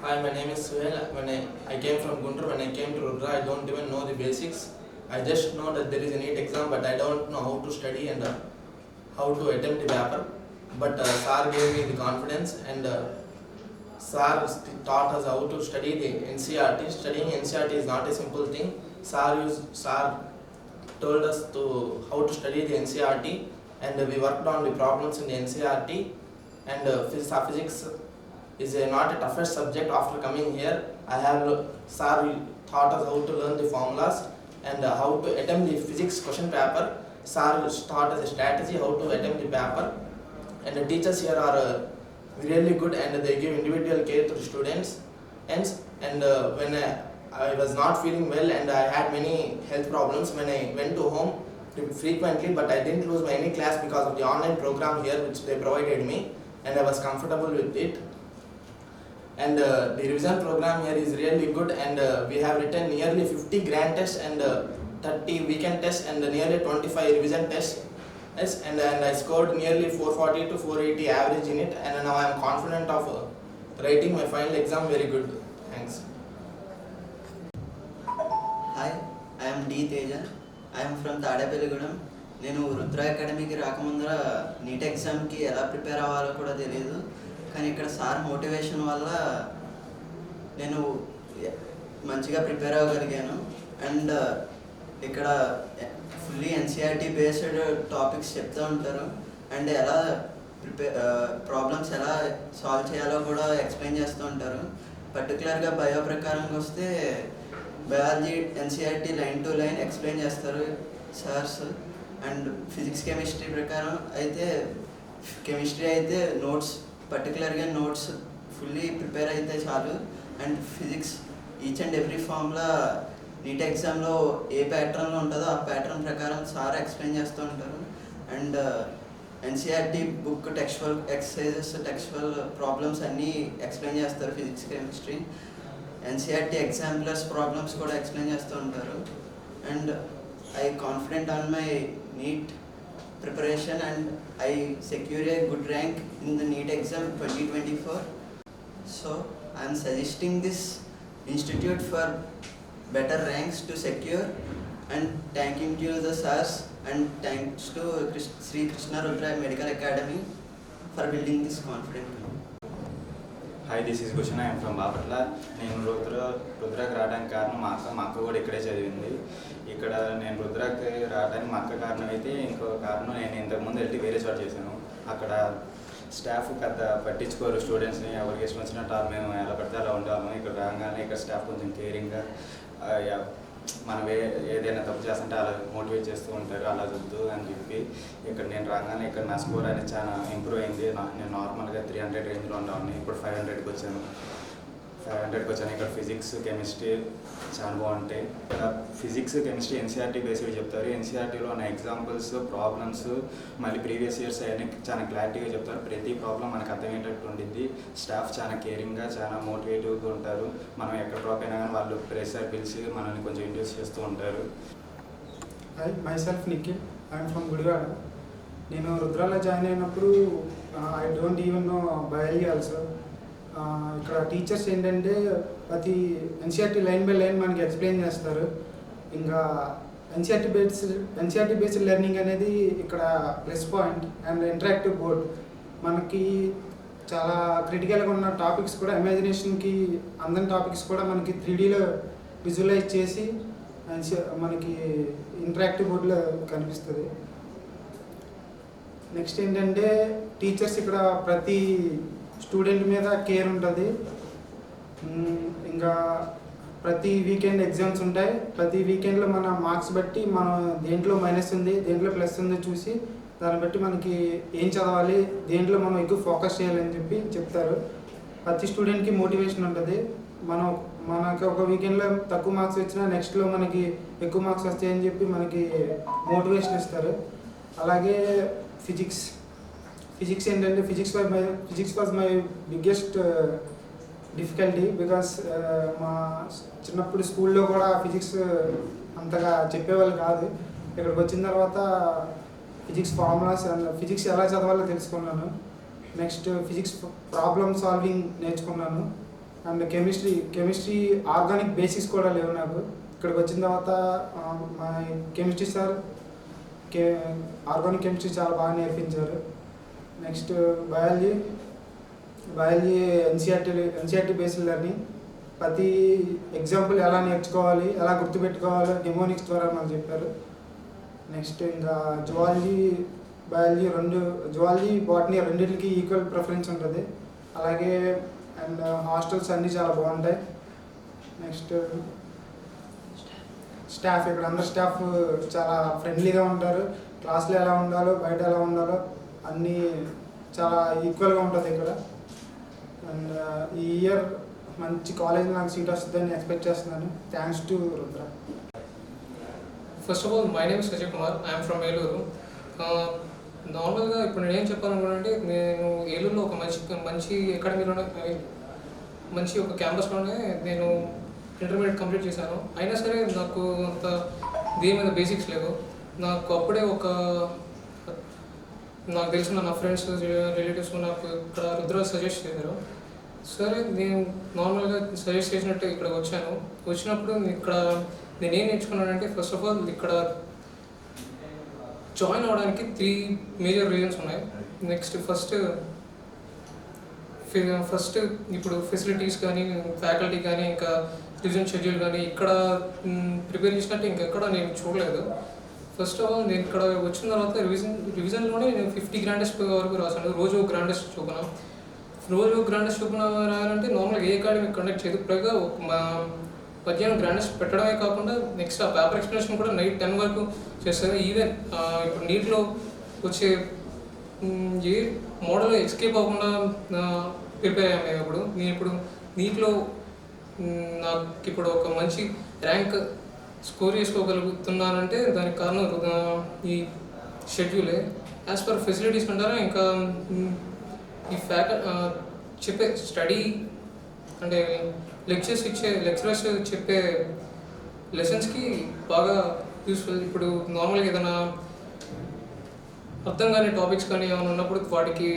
Hi, my name is Suhail. I came from Guntur, when I came to Rudra, I don't even know the basics. I just know that there is a NEET exam, but I don't know how to study and how to attempt the paper. But Sir gave me the confidence and Sir taught us how to study the NCERT. Studying NCERT is not a simple thing. Sir told us to how to study the NCERT, and we worked on the problems in the NCERT, and physics is not a toughest subject. After coming here, Sir taught us how to learn the formulas and how to attempt the physics question paper. Sir taught us a strategy how to attempt the paper, and the teachers here are really good and they give individual care to the students. And when I was not feeling well and I had many health problems when I went to home frequently, but I didn't lose my any class because of the online program here which they provided me, and I was comfortable with it. And the revision program here is really good, and we have written nearly 50 grand tests and 30 weekend tests and nearly 25 revision tests. Yes, and I scored nearly 440 to 480 average in it, and now I am confident of writing my final exam very good. Thanks. Hi, I am D. Teja. I am from Tadapalligudem. నేను రుద్ర అకాడమీకి రాకముందర neat ఎగ్జామ్కి ఎలా prepare అవ్వాలో కూడా తెలియదు, కానీ ఇక్కడ sir motivation వల్ల నేను మంచిగా ప్రిపేర్ అవ్వగలిగాను. అండ్ ఇక్కడ ఫుల్లీ ఎన్సీఆర్టీ బేస్డ్ టాపిక్స్ చెప్తూ ఉంటారు, అండ్ ఎలా ప్రాబ్లమ్స్ ఎలా సాల్వ్ చేయాలో కూడా ఎక్స్ప్లెయిన్ చేస్తూ ఉంటారు. పర్టికులర్గా బయో ప్రకారంగా వస్తే biology NCERT line to line explain చేస్తారు సార్స్. అండ్ ఫిజిక్స్ కెమిస్ట్రీ ప్రకారం అయితే కెమిస్ట్రీ అయితే నోట్స్ పర్టికులర్గా నోట్స్ ఫుల్లీ ప్రిపేర్ అయితే చాలు. And physics each and every formula NEET ఎగ్జామ్లో ఏ ప్యాటర్న్లో ఉంటుందో ఆ ప్యాటర్న్ ప్రకారం సార్ ఎక్స్ప్లెయిన్ చేస్తూ ఉంటారు. And NCERT book textual exercises textual problems అన్నీ ఎక్స్ప్లెయిన్ చేస్తారు ఫిజిక్స్ కెమిస్ట్రీ. ఎన్సీఆర్టీ ఎగ్జాంపులర్స్ ప్రాబ్లమ్స్ కూడా ఎక్స్ప్లెయిన్ చేస్తూ ఉంటారు. And I confident on my NEET preparation and I secure a good rank in the NEET exam 2024. So I am suggesting this institute for better ranks to secure, and thanking to the sirs and thanks to Sri Krishna Rudra Medical Academy for building this confidence. Hi, this is Gushan. I am from Bapatla. నేను రుద్రాకి రావడానికి కారణం మా అక్క కూడా ఇక్కడే చదివింది. ఇక్కడ నేను రుద్రాకి రావడానికి మా అక్క కారణం అయితే, ఇంకో కారణం నేను ఇంతకుముందు వెళ్ళి వేరే చోట చేశాను. అక్కడ స్టాఫ్ పెద్ద పట్టించుకోరు స్టూడెంట్స్ని, ఎవరికి ఇష్టం వచ్చినట్టు మేము ఎలా పడితే అలా ఉంటాము. ఇక్కడ రాగానే ఇక్కడ స్టాఫ్ కొంచెం కేరింగ్గా మనం ఏదైనా తప్పు చేస్తుంటే అలా మోటివేట్ చేస్తూ ఉంటారు, అలా వద్దు అని చెప్పి. ఇక్కడ నేను రాగానే ఇక్కడ నా స్కోర్ అనేది చాలా ఇంప్రూవ్ అయింది. నేను నార్మల్గా 300 రేంజ్లో ఉండేవాడిని, ఇప్పుడు 500కి వచ్చాను. ఇక్కడ ఫిజిక్స్ కెమిస్ట్రీ చాలా బాగుంటాయి. ఇక్కడ ఫిజిక్స్ కెమిస్ట్రీ ఎన్సీఆర్టీ బేస్డ్ చెప్తారు. ఎన్సీఆర్టీలో ఉన్న ఎగ్జాంపుల్స్ ప్రాబ్లమ్స్ మళ్ళీ ప్రీవియస్ ఇయర్స్ అవన్నీ చాలా క్లారిటీగా చెప్తారు. ప్రతి ప్రాబ్లం మనకు అర్థమయ్యేటట్టు ఉండిద్ది. స్టాఫ్ చాలా కేరింగ్గా చాలా మోటివేటివ్గా ఉంటారు. మనం ఎక్కడ డ్రాప్ అయినా కానీ వాళ్ళు ప్రెషర్ పిలిచి మనల్ని కొంచెం ఇంట్రెస్ట్ చేస్తూ ఉంటారు. Hi, my self Nikhil. I'm from Gudivada. నేను రుద్రాలో జాయిన్ అయినప్పుడు I don't even know biology also. ఇక్కడ టీచర్స్ ఏంటంటే ప్రతి ఎన్సీఆర్టీ లైన్ బై లైన్ మనకి ఎక్స్ప్లెయిన్ చేస్తారు. ఇంకా ఎన్సీఆర్టీ బేస్డ్ లెర్నింగ్ అనేది ఇక్కడ plus point. And interactive board మనకి చాలా క్రిటికల్గా ఉన్న టాపిక్స్ కూడా ఇమాజినేషన్కి అందని టాపిక్స్ కూడా మనకి 3Dలో విజువలైజ్ చేసి మనకి ఇంటరాక్టివ్ బోర్డులో కనిపిస్తుంది. నెక్స్ట్ ఏంటంటే టీచర్స్ ఇక్కడ ప్రతి స్టూడెంట్ మీద కేర్ ఉంటుంది. ఇంకా ప్రతి వీకెండ్ ఎగ్జామ్స్ ఉంటాయి. ప్రతి వీకెండ్లో మన మార్క్స్ బట్టి మనం దేంట్లో మైనస్ ఉంది దేంట్లో ప్లస్ ఉంది చూసి దాన్ని బట్టి మనకి ఏం చదవాలి, దేంట్లో మనం ఎక్కువ ఫోకస్ చేయాలని చెప్పి చెప్తారు. ప్రతి స్టూడెంట్కి మోటివేషన్ ఉంటుంది. మనకి ఒక వీకెండ్లో తక్కువ మార్క్స్ వచ్చినా నెక్స్ట్లో మనకి ఎక్కువ మార్క్స్ వస్తాయని చెప్పి మనకి మోటివేషన్ ఇస్తారు. అలాగే ఫిజిక్స్ ఏంటంటే physics was my biggest difficulty. Because మా చిన్నప్పుడు స్కూల్లో కూడా ఫిజిక్స్ అంతగా చెప్పేవాళ్ళు కాదు. ఇక్కడికి వచ్చిన తర్వాత ఫిజిక్స్ ఫార్ములాస్ అండ్ ఫిజిక్స్ ఎలా చదవాలో తెలుసుకున్నాను. నెక్స్ట్ ఫిజిక్స్ ప్రాబ్లమ్ సాల్వింగ్ నేర్చుకున్నాను. అండ్ కెమిస్ట్రీ ఆర్గానిక్ బేసిక్స్ కూడా లేవు నాకు. ఇక్కడికి వచ్చిన తర్వాత మా కెమిస్ట్రీ సార్ ఆర్గానిక్ కెమిస్ట్రీ చాలా బాగా నేర్పించారు. Next biology NCERT based learning. ప్రతి ఎగ్జాంపుల్ ఎలా నేర్చుకోవాలి, ఎలా గుర్తుపెట్టుకోవాలో నిమోనిక్స్ ద్వారా నాకు చెప్పారు. నెక్స్ట్ ఇంకా జువాలజీ బాటనీ రెండింటికి ఈక్వల్ ప్రిఫరెన్స్ ఉంటుంది. అలాగే అండ్ హాస్టల్స్ అన్నీ చాలా బాగుంటాయి. నెక్స్ట్ స్టాఫ్, ఇక్కడ అందరు స్టాఫ్ చాలా ఫ్రెండ్లీగా ఉంటారు. క్లాస్లో ఎలా ఉండాలో బయట ఎలా ఉండాలో అన్నీ చాలా ఈక్వల్గా ఉంటుంది ఇక్కడ. అండ్ ఈ ఇయర్ మంచి కాలేజ్లో నాకు సీట్ వస్తుందని ఎక్స్పెక్ట్ చేస్తున్నాను. Thanks to Rudra. First of all my name Sajay Kumar. I'm from Eluru. నార్మల్గా ఇప్పుడు నేనేం చెప్పాలనుకుంటే, నేను ఏలూరులో ఒక మంచి అకాడమీలోనే, మంచి ఒక క్యాంపస్లోనే నేను ఇంటర్మీడియట్ కంప్లీట్ చేశాను. అయినా సరే నాకు అంత దీని మీద బేసిక్స్ లేవు. నాకు అప్పుడే నాకు తెలిసిన నా ఫ్రెండ్స్ రిలేటివ్స్ నాకు ఇక్కడ రుద్ర సజెస్ట్ చేశారు. సరే నేను నార్మల్గా సజెస్ట్ చేసినట్టు ఇక్కడ వచ్చినప్పుడు ఇక్కడ నేనేం నేర్చుకున్నానంటే, ఫస్ట్ ఆఫ్ ఆల్ ఇక్కడ జాయిన్ అవ్వడానికి 3 మేజర్ రీజన్స్ ఉన్నాయి. నెక్స్ట్ ఫస్ట్ ఇప్పుడు ఫెసిలిటీస్ కానీ, ఫ్యాకల్టీ కానీ, ఇంకా రివిజన్ షెడ్యూల్ కానీ ఇక్కడ ప్రిపేర్ చేసినట్టు ఇంకెక్కడ నేను చూడలేదు. ఫస్ట్ ఆఫ్ ఆల్ నేను ఇక్కడ వచ్చిన తర్వాత రివిజన్లోనే నేను 50 గ్రాండెస్ట్ వరకు రాశాను. రోజు గ్రాండెస్ట్ చూపున రాయాలంటే నార్మల్గా ఏ అకాడమీ కండక్ట్ చేయదు. పైగా మధ్యాహ్నం గ్రాండెస్ట్ పెట్టడమే కాకుండా నెక్స్ట్ ఆ పేపర్ ఎక్స్ప్లెనేషన్ కూడా నైట్ 10 వరకు చేస్తారు. ఈవెన్ ఇప్పుడు నీట్లో వచ్చే ఏ మోడల్ ఎస్కేప్ అవ్వకుండా ప్రిపేర్ అయ్యాము. నేను ఇప్పుడు నీట్లో నాకు ఇప్పుడు ఒక మంచి ర్యాంక్ స్కోర్ చేసుకోగలుగుతున్నానంటే దానికి కారణం ఈ షెడ్యూలే. యాజ్ పర్ ఫెసిలిటీస్ అంటారా, ఇంకా ఈ చెప్పే స్టడీ అంటే లెక్చరర్స్ చెప్పే లెసన్స్కి బాగా యూస్ఫుల్. ఇప్పుడు నార్మల్గా ఏదైనా అర్థం కాని టాపిక్స్ కానీ ఏమైనా ఉన్నప్పుడు వాటికి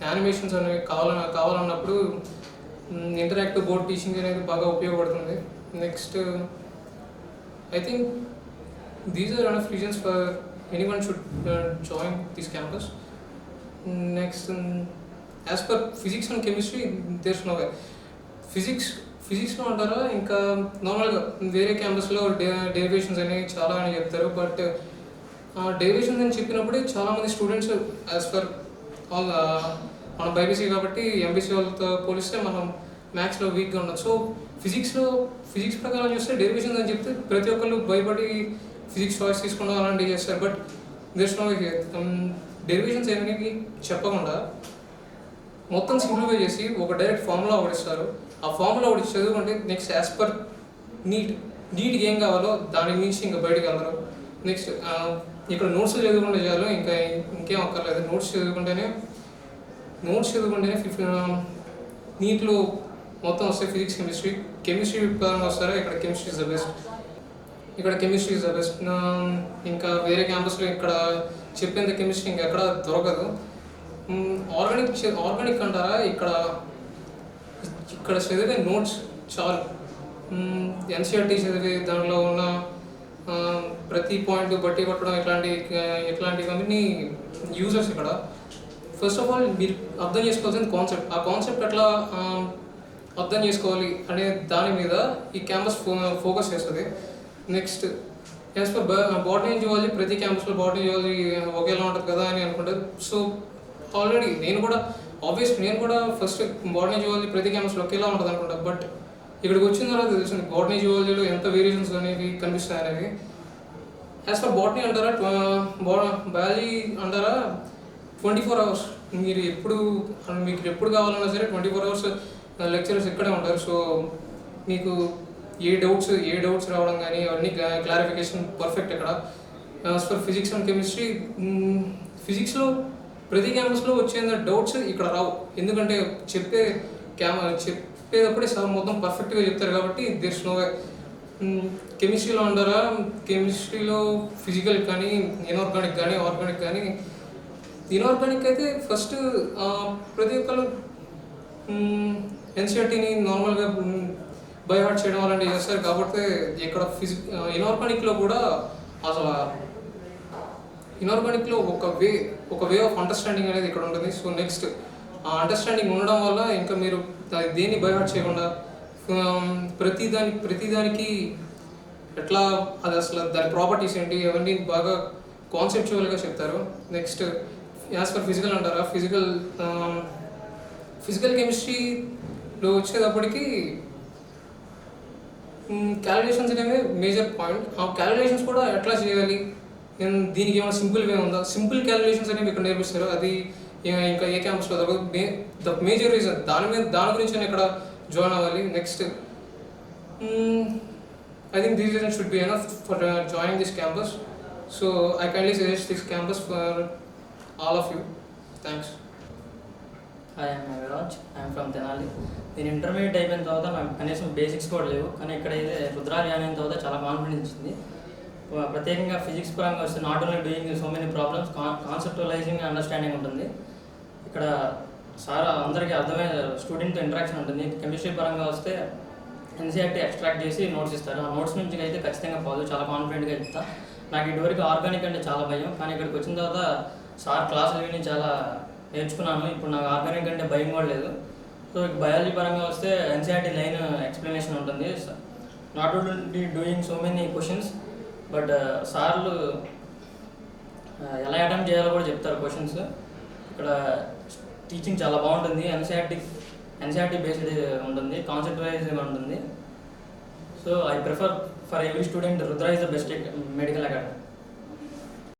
యానిమేషన్స్ అనేవి కావాలన్నప్పుడు ఇంటరాక్టివ్ బోర్డ్ టీచింగ్ అనేది బాగా ఉపయోగపడుతుంది. Next I think these are enough reasons for anyone should join this campus. Next, as per physics and chemistry, there's no way. Physics లో అంటారా, ఇంకా నార్మల్గా వేరే క్యాంపస్లో డెరివేషన్స్ అనేవి చాలా అని చెప్తారు. బట్ డెరివేషన్స్ అని చెప్పినప్పుడే చాలామంది స్టూడెంట్స్ యాజ్ పర్ ఆల్ మనం బైపీసీ కాబట్టి ఎంబీసీ వాళ్ళతో పోలిస్తే మనం మ్యాథ్స్లో వీక్గా ఉండదు. సో ఫిజిక్స్ ప్రకారం చూస్తే డెరివేషన్స్ అని చెప్తే ప్రతి ఒక్కళ్ళు భయపడి ఫిజిక్స్ చాయిస్ తీసుకున్న అలాంటివి చేస్తారు. బట్ దేర్స్ నో డెరివేషన్స్ ఏమి చెప్పకుండా మొత్తం సింప్లిఫై చేసి ఒక డైరెక్ట్ ఫార్ములా ఒకటిస్తారు. ఆ ఫార్ములా ఒకటి చదువుకుంటే నెక్స్ట్ యాజ్ పర్ నీట్కి ఏం కావాలో దాని నుంచి ఇంకా బయటకు వెళ్ళరు. నెక్స్ట్ ఇక్కడ నోట్స్ చదువుకుంటే చాలు, ఇంకేం అక్కర్లేదు. నోట్స్ చదువుకుంటేనే నీట్లో మొత్తం వస్తే ఫిజిక్స్ కెమిస్ట్రీ పరంగా వస్తారా, ఇక్కడ కెమిస్ట్రీ ఇస్ ద బెస్ట్. ఇంకా వేరే క్యాంపస్లో ఇక్కడ చెప్పేంత కెమిస్ట్రీ ఇంకెక్కడ దొరకదు. ఆర్గానిక్ అంటారా, ఇక్కడ చదివే నోట్స్ చాలు. ఎన్సీఆర్టీ చదివే దానిలో ఉన్న ప్రతి పాయింట్ బట్టి కొట్టడం ఇట్లాంటివన్నీ యూజర్స్ ఇక్కడ. ఫస్ట్ ఆఫ్ ఆల్ మీరు అర్థం చేసుకోవాల్సిన కాన్సెప్ట్ ఎట్లా అర్థం చేసుకోవాలి అనే దాని మీద ఈ క్యాంపస్ ఫోకస్ చేస్తుంది. Next as per botany and zoology, ప్రతి క్యాంపస్లో బాటనీ జువాలజీ ఒకేలా ఉంటుంది కదా అని అనుకుంటారు. సో ఆల్రెడీ నేను కూడా ఫస్ట్ బాటనీ జువాలజీ ప్రతి క్యాంపస్లో ఒకేలా ఉంటుంది అనుకుంటా. బట్ ఇక్కడికి వచ్చిన తర్వాత తెలిసింది బాటనీ జువాలజీలో ఎంత వేరియేషన్స్ అనేవి కనిపిస్తాయి అనేవి. యాజ్ పర్ బాటనీ అంటారా, బయాలజీ అంటారా, 24 hours మీకు ఎప్పుడు కావాలన్నా సరే 24 hours లెక్చరర్స్ ఇక్కడే ఉంటారు. సో మీకు ఏ డౌట్స్ రావడం కానీ అవన్నీ క్లారిఫికేషన్ పర్ఫెక్ట్ ఇక్కడ. As for physics and chemistry, ఫిజిక్స్లో ప్రతి క్యాంపస్లో వచ్చేంత డౌట్స్ ఇక్కడ రావు. ఎందుకంటే చెప్పేటప్పుడే సార్ మొత్తం పర్ఫెక్ట్గా చెప్తారు కాబట్టి దేర్స్ నో వే. కెమిస్ట్రీలో అంటారా, కెమిస్ట్రీలో ఫిజికల్ కానీ ఇన్ఆర్గానిక్ కానీ ఆర్గానిక్ కానీ, ఇన్ఆర్గానిక్ అయితే ఫస్ట్ ప్రతి ఒక్కరు ఎన్సీఆర్టీని నార్మల్గా బై హార్ట్ చేయడం అలాంటివి చేస్తారు. కాబట్టి ఇక్కడ ఇనార్గానిక్లో కూడా అసలు ఇనార్గానిక్లో ఒక వే ఆఫ్ అండర్స్టాండింగ్ అనేది ఇక్కడ ఉంటుంది. సో నెక్స్ట్ ఆ అండర్స్టాండింగ్ ఉండడం వల్ల ఇంకా మీరు దేన్ని బై హార్ట్ చేయకుండా ప్రతిదానికి ఎట్లా అది అసలు దాని ప్రాపర్టీస్ ఏంటి అవన్నీ బాగా కాన్సెప్చువల్గా చెప్తారు. నెక్స్ట్ యాజ్ ఫర్ ఫిజికల్ అంటారా, ఫిజికల్ కెమిస్ట్రీలో వచ్చేటప్పటికి క్యాలిక్యులేషన్స్ అనేవి మేజర్ పాయింట్. ఆ క్యాలిక్యులేషన్స్ కూడా ఎట్లా చేయాలి, దీనికి ఏమైనా సింపుల్ వే ఉందా, సింపుల్ క్యాలిక్యులేషన్స్ అనేవి ఇక్కడ నేర్పిస్తారు. అది ఇంకా ఏ క్యాంపస్లో దొరకదు. ద మేజర్ రీజన్ దాని గురించి నేను ఇక్కడ జాయిన్ అవ్వాలి. Next I think these reasons should be enough for joining this campus. So I kindly suggest this campus for all of you. Thanks. Hi I'm Aviraj, I'm from Tenali. నేను intermediate అయిపోయిన తర్వాత నాకు కనీసం బేసిక్స్ కూడా లేవు, కానీ ఇక్కడ అయితే రుద్రా జాయిన్ అయిన తర్వాత చాలా కాన్ఫిడెన్స్ ఇచ్చింది. ప్రత్యేకంగా ఫిజిక్స్ పరంగా వస్తే not only doing so many problems, conceptualizing understanding ఉంటుంది. ఇక్కడ సార్ అందరికీ అర్థమయ్యే స్టూడెంట్తో ఇంటరాక్షన్ ఉంటుంది. కెమిస్ట్రీ పరంగా వస్తే ఎన్సీఆర్టీ ఎక్స్ట్రాక్ట్ చేసి నోట్స్ ఇస్తారు. ఆ నోట్స్ నుంచి అయితే ఖచ్చితంగా పోదు, చాలా కాన్ఫిడెంట్గా చెప్తాను. నాకు ఇటువరకు ఆర్గానిక్ అంటే చాలా భయం, కానీ ఇక్కడికి వచ్చిన తర్వాత సార్ క్లాసులు విని చాలా నేర్చుకున్నాను. ఇప్పుడు నాకు ఆర్గానిక్ అంటే భయం కూడా లేదు. సో బయాలజీ పరంగా వస్తే ఎన్సీఆర్టీ లైన్ ఎక్స్ప్లెనేషన్ ఉంటుంది. Not only doing so many questions, but సార్లు ఎలా అటెంప్ట్ చేయాలో కూడా చెప్తారు క్వశ్చన్స్. ఇక్కడ టీచింగ్ చాలా బాగుంటుంది. ఎన్సీఆర్టీ బేస్డ్ ఉంటుంది, కాన్సెప్టువలైజ్గా ఉంటుంది. So I prefer for every student Rudra is the best medical academy.